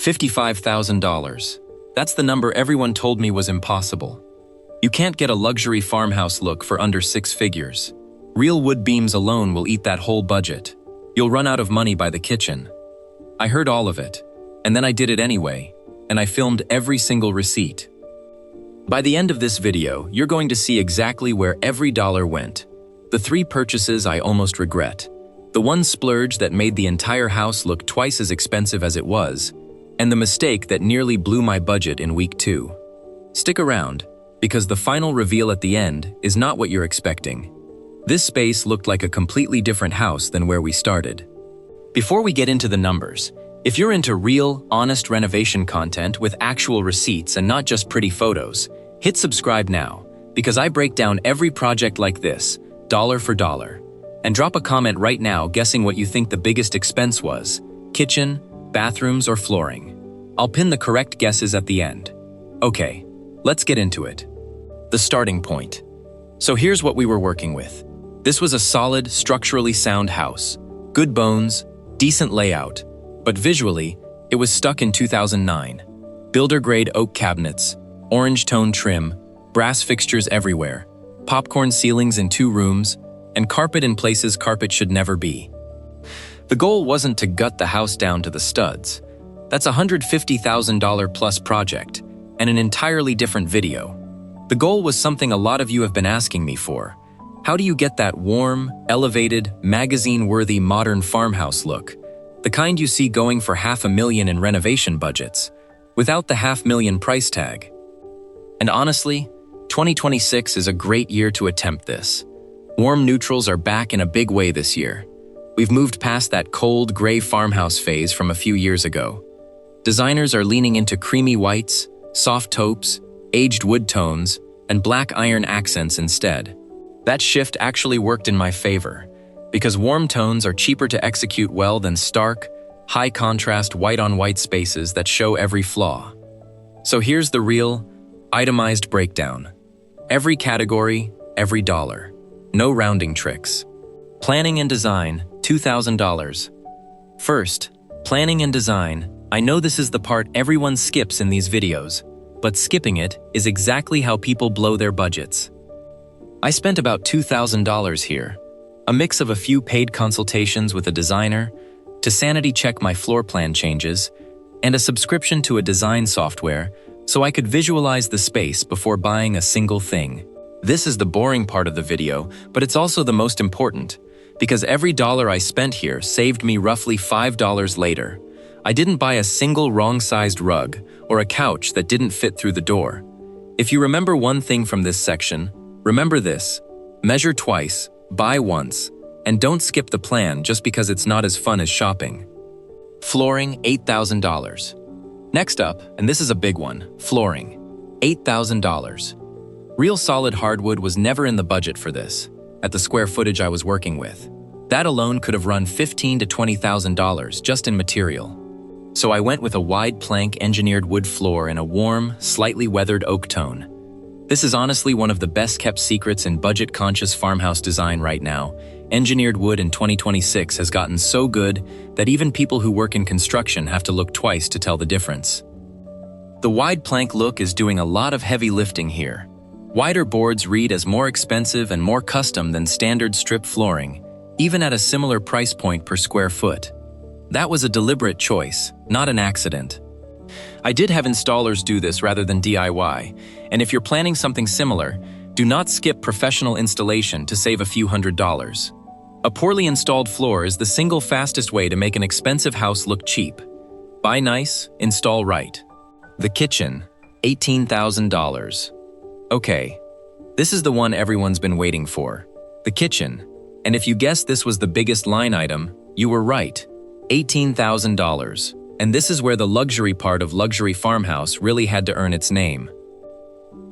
$55,000. That's the number everyone told me was impossible. You can't get a luxury farmhouse look for under 6 figures. Real wood beams alone will eat that whole budget. You'll run out of money by the kitchen. I heard all of it, and then I did it anyway, and I filmed every single receipt. By the end of this video, you're going to see exactly where every dollar went. The 3 purchases I almost regret. The one splurge that made the entire house look twice as expensive as it was, and the mistake that nearly blew my budget in week 2. Stick around, because the final reveal at the end is not what you're expecting. This space looked like a completely different house than where we started. Before we get into the numbers, if you're into real, honest renovation content with actual receipts and not just pretty photos, hit subscribe now, because I break down every project like this, dollar for dollar. And drop a comment right now guessing what you think the biggest expense was: kitchen, bathrooms, or flooring. I'll pin the correct guesses at the end. Okay, let's get into it. The starting point. So here's what we were working with. This was a solid, structurally sound house. Good bones, decent layout, but visually, it was stuck in 2009. Builder-grade oak cabinets, orange tone trim, brass fixtures everywhere, popcorn ceilings in 2 rooms, and carpet in places carpet should never be. The goal wasn't to gut the house down to the studs. That's a $150,000 plus project, and an entirely different video. The goal was something a lot of you have been asking me for. How do you get that warm, elevated, magazine-worthy modern farmhouse look? The kind you see going for $500,000 in renovation budgets, without the $500,000 price tag. And honestly, 2026 is a great year to attempt this. Warm neutrals are back in a big way this year. We've moved past that cold, gray farmhouse phase from a few years ago. Designers are leaning into creamy whites, soft taupes, aged wood tones, and black iron accents instead. That shift actually worked in my favor, because warm tones are cheaper to execute well than stark, high-contrast white-on-white spaces that show every flaw. So here's the real, itemized breakdown. Every category, every dollar. No rounding tricks. Planning and design, $2,000. First, planning and design. I know this is the part everyone skips in these videos, but skipping it is exactly how people blow their budgets. I spent about $2,000 here, a mix of a few paid consultations with a designer, to sanity check my floor plan changes, and a subscription to a design software so I could visualize the space before buying a single thing. This is the boring part of the video, but it's also the most important, because every dollar I spent here saved me roughly $5 later. I didn't buy a single wrong-sized rug or a couch that didn't fit through the door. If you remember one thing from this section, remember this: measure twice, buy once, and don't skip the plan just because it's not as fun as shopping. Flooring, $8,000. Next up, and this is a big one, flooring, $8,000. Real solid hardwood was never in the budget for this, at the square footage I was working with. That alone could have run $15,000 to $20,000 just in material. So I went with a wide plank engineered wood floor in a warm, slightly weathered oak tone. This is honestly one of the best-kept secrets in budget-conscious farmhouse design right now. Engineered wood in 2026 has gotten so good that even people who work in construction have to look twice to tell the difference. The wide plank look is doing a lot of heavy lifting here. Wider boards read as more expensive and more custom than standard strip flooring, even at a similar price point per square foot. That was a deliberate choice, not an accident. I did have installers do this rather than DIY, and if you're planning something similar, do not skip professional installation to save a few $100s. A poorly installed floor is the single fastest way to make an expensive house look cheap. Buy nice, install right. The kitchen, $18,000. Okay, this is the one everyone's been waiting for. The kitchen. And if you guessed this was the biggest line item, you were right. $18,000. And this is where the luxury part of luxury farmhouse really had to earn its name.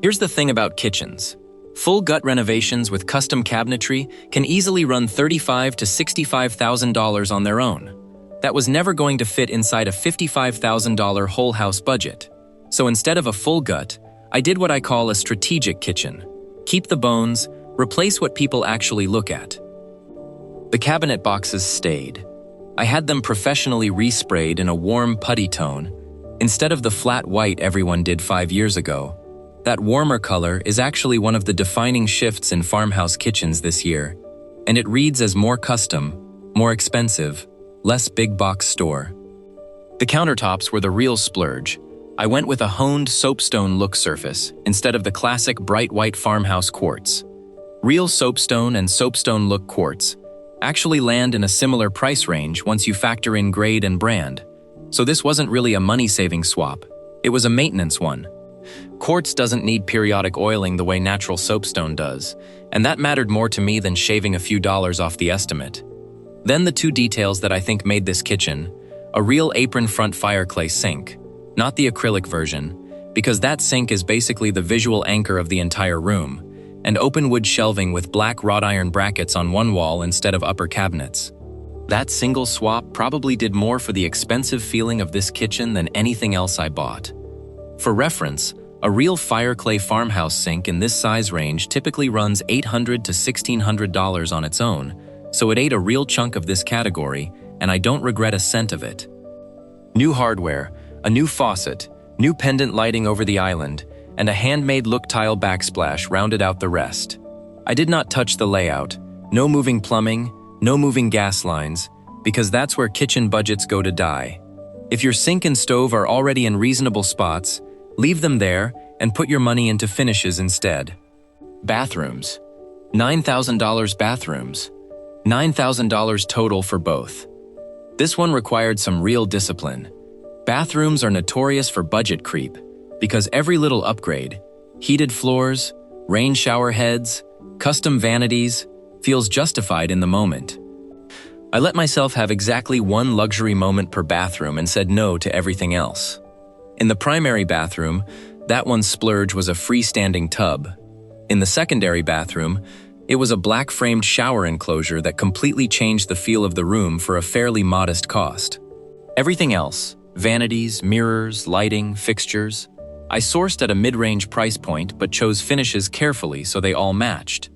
Here's the thing about kitchens. Full gut renovations with custom cabinetry can easily run $35,000 to $65,000 on their own. That was never going to fit inside a $55,000 whole house budget. So instead of a full gut, I did what I call a strategic kitchen. Keep the bones, replace what people actually look at. The cabinet boxes stayed. I had them professionally resprayed in a warm putty tone, Instead of the flat white everyone did 5 years ago, that warmer color is actually one of the defining shifts in farmhouse kitchens this year, and it reads as more custom, more expensive, less big box store. The countertops were the real splurge. I went with a honed soapstone look surface instead of the classic bright white farmhouse quartz. Real soapstone and soapstone look quartz actually land in a similar price range once you factor in grade and brand. So this wasn't really a money-saving swap, it was a maintenance one. Quartz doesn't need periodic oiling the way natural soapstone does, and that mattered more to me than shaving a few dollars off the estimate. Then the two details that I think made this kitchen: a real apron front fireclay sink, not the acrylic version, because that sink is basically the visual anchor of the entire room, and open wood shelving with black wrought iron brackets on one wall instead of upper cabinets. That single swap probably did more for the expensive feeling of this kitchen than anything else I bought. For reference, a real fireclay farmhouse sink in this size range typically runs $800 to $1,600 on its own, so it ate a real chunk of this category, and I don't regret a cent of it. New hardware, a new faucet, new pendant lighting over the island, and a handmade look tile backsplash rounded out the rest. I did not touch the layout, no moving plumbing, no moving gas lines, because that's where kitchen budgets go to die. If your sink and stove are already in reasonable spots, leave them there and put your money into finishes instead. Bathrooms. $9,000 bathrooms. $9,000 total for both. This one required some real discipline. Bathrooms are notorious for budget creep, because every little upgrade, heated floors, rain shower heads, custom vanities, feels justified in the moment. I let myself have exactly one luxury moment per bathroom and said no to everything else. In the primary bathroom, that one's splurge was a freestanding tub. In the secondary bathroom, it was a black-framed shower enclosure that completely changed the feel of the room for a fairly modest cost. Everything else, vanities, mirrors, lighting, fixtures, I sourced at a mid-range price point but chose finishes carefully so they all matched.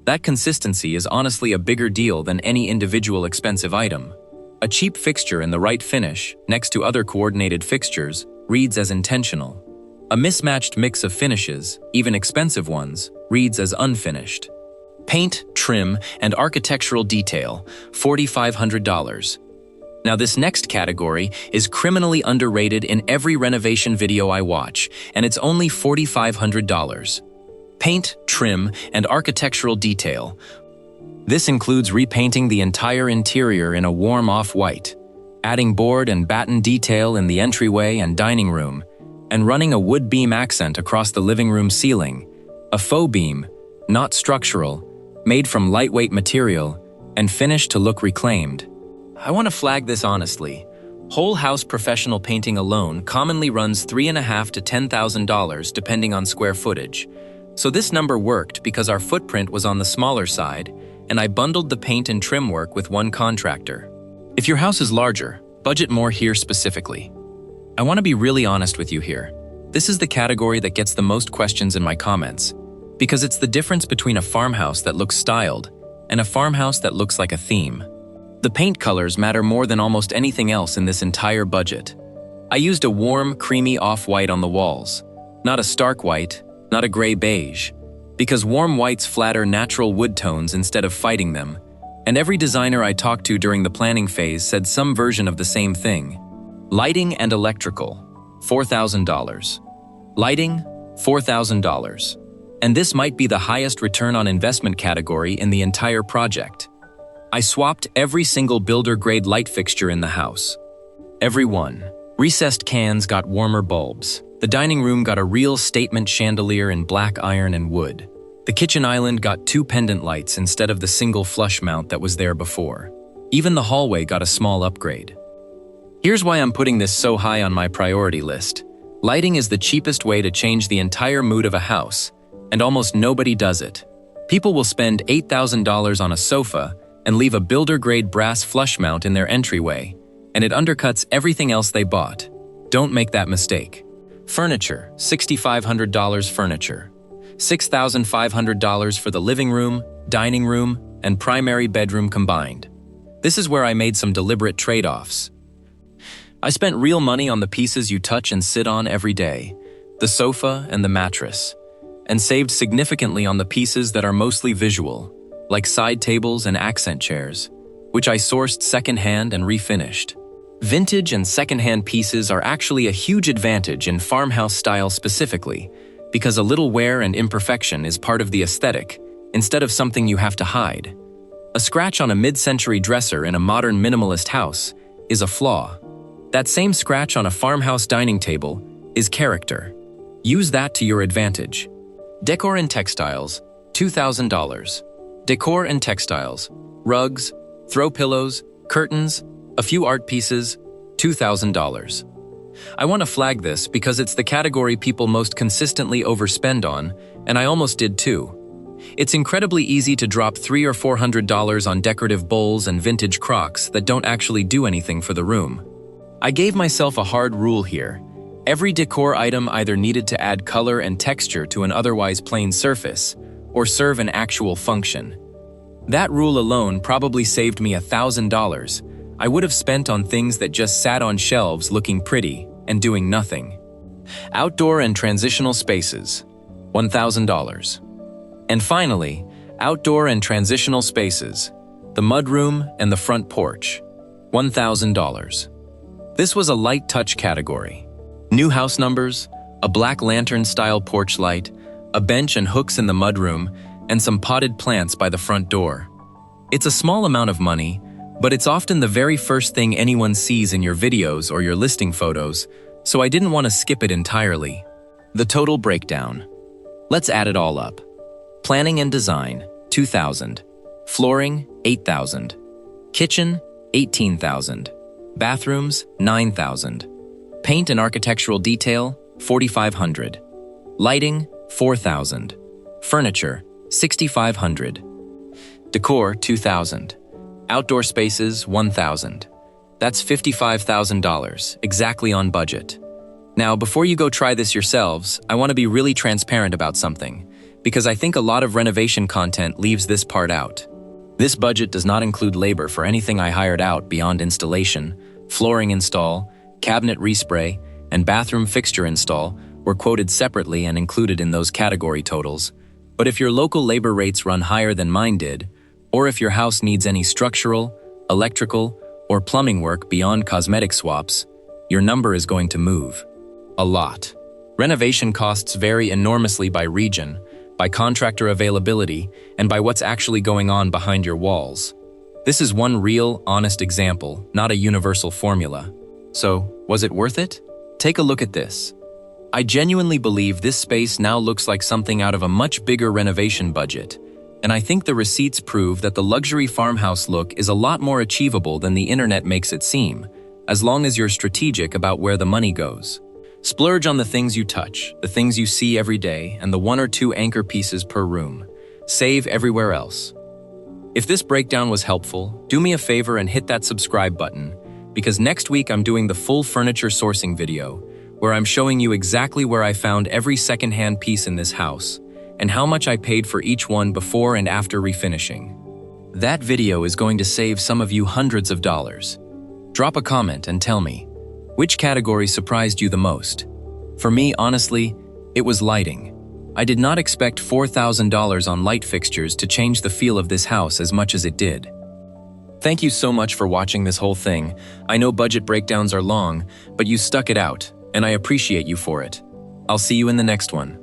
That consistency is honestly a bigger deal than any individual expensive item. A cheap fixture in the right finish, next to other coordinated fixtures, reads as intentional. A mismatched mix of finishes, even expensive ones, reads as unfinished. Paint, trim, and architectural detail, $4,500. Now this next category is criminally underrated in every renovation video I watch, and it's only $4,500. Paint, trim, and architectural detail. This includes repainting the entire interior in a warm off-white, adding board and batten detail in the entryway and dining room, and running a wood beam accent across the living room ceiling, a faux beam, not structural, made from lightweight material, and finished to look reclaimed. I want to flag this honestly. Whole house professional painting alone commonly runs $3,500 to $10,000 depending on square footage. So this number worked because our footprint was on the smaller side, and I bundled the paint and trim work with one contractor. If your house is larger, budget more here specifically. I want to be really honest with you here. This is the category that gets the most questions in my comments, because it's the difference between a farmhouse that looks styled and a farmhouse that looks like a theme. The paint colors matter more than almost anything else in this entire budget. I used a warm, creamy off-white on the walls, not a stark white, not a gray beige, because warm whites flatter natural wood tones instead of fighting them, and every designer I talked to during the planning phase said some version of the same thing. Lighting and electrical, $4,000. Lighting, $4,000. And this might be the highest return on investment category in the entire project. I swapped every single builder-grade light fixture in the house. Every one. Recessed cans got warmer bulbs. The dining room got a real statement chandelier in black iron and wood. The kitchen island got 2 pendant lights instead of the single flush mount that was there before. Even the hallway got a small upgrade. Here's why I'm putting this so high on my priority list. Lighting is the cheapest way to change the entire mood of a house, and almost nobody does it. People will spend $8,000 on a sofa and leave a builder-grade brass flush mount in their entryway, and it undercuts everything else they bought. Don't make that mistake. Furniture, $6,500 furniture. $6,500 for the living room, dining room, and primary bedroom combined. This is where I made some deliberate trade-offs. I spent real money on the pieces you touch and sit on every day, the sofa and the mattress, and saved significantly on the pieces that are mostly visual, like side tables and accent chairs, which I sourced secondhand and refinished. Vintage and secondhand pieces are actually a huge advantage in farmhouse style specifically, because a little wear and imperfection is part of the aesthetic, instead of something you have to hide. A scratch on a mid-century dresser in a modern minimalist house is a flaw. That same scratch on a farmhouse dining table is character. Use that to your advantage. Decor and textiles, $2,000. Decor and textiles, rugs, throw pillows, curtains, a few art pieces, $2,000. I want to flag this because it's the category people most consistently overspend on, and I almost did too. It's incredibly easy to drop $300 or $400 on decorative bowls and vintage crocs that don't actually do anything for the room. I gave myself a hard rule here. Every decor item either needed to add color and texture to an otherwise plain surface, or serve an actual function. That rule alone probably saved me $1,000 I would have spent on things that just sat on shelves looking pretty and doing nothing. Outdoor and transitional spaces, $1,000. And finally, outdoor and transitional spaces, the mudroom and the front porch, $1,000. This was a light touch category. New house numbers, a black lantern-style porch light, a bench and hooks in the mudroom, and some potted plants by the front door. It's a small amount of money, but it's often the very first thing anyone sees in your videos or your listing photos, so I didn't want to skip it entirely. The total breakdown. Let's add it all up. Planning and design, $2,000. Flooring, $8,000. Kitchen, $18,000. Bathrooms, $9,000. Paint and architectural detail, $4,500. Lighting, $4,000. Furniture, $6,500. Decor, $2,000. Outdoor spaces, $1,000. That's $55,000, exactly on budget. Now, before you go try this yourselves, I want to be really transparent about something, because I think a lot of renovation content leaves this part out. This budget does not include labor for anything I hired out beyond installation, flooring install, cabinet respray, and bathroom fixture install were quoted separately and included in those category totals. But if your local labor rates run higher than mine did, or if your house needs any structural, electrical, or plumbing work beyond cosmetic swaps, your number is going to move. A lot. Renovation costs vary enormously by region, by contractor availability, and by what's actually going on behind your walls. This is one real, honest example, not a universal formula. So, was it worth it? Take a look at this. I genuinely believe this space now looks like something out of a much bigger renovation budget, and I think the receipts prove that the luxury farmhouse look is a lot more achievable than the internet makes it seem, as long as you're strategic about where the money goes. Splurge on the things you touch, the things you see every day, and the 1 or 2 anchor pieces per room. Save everywhere else. If this breakdown was helpful, do me a favor and hit that subscribe button, because next week I'm doing the full furniture sourcing video, where I'm showing you exactly where I found every secondhand piece in this house, and how much I paid for each one before and after refinishing. That video is going to save some of you hundreds of dollars. Drop a comment and tell me, which category surprised you the most? For me, honestly, it was lighting. I did not expect $4,000 on light fixtures to change the feel of this house as much as it did. Thank you so much for watching this whole thing. I know budget breakdowns are long, but you stuck it out, and I appreciate you for it. I'll see you in the next one.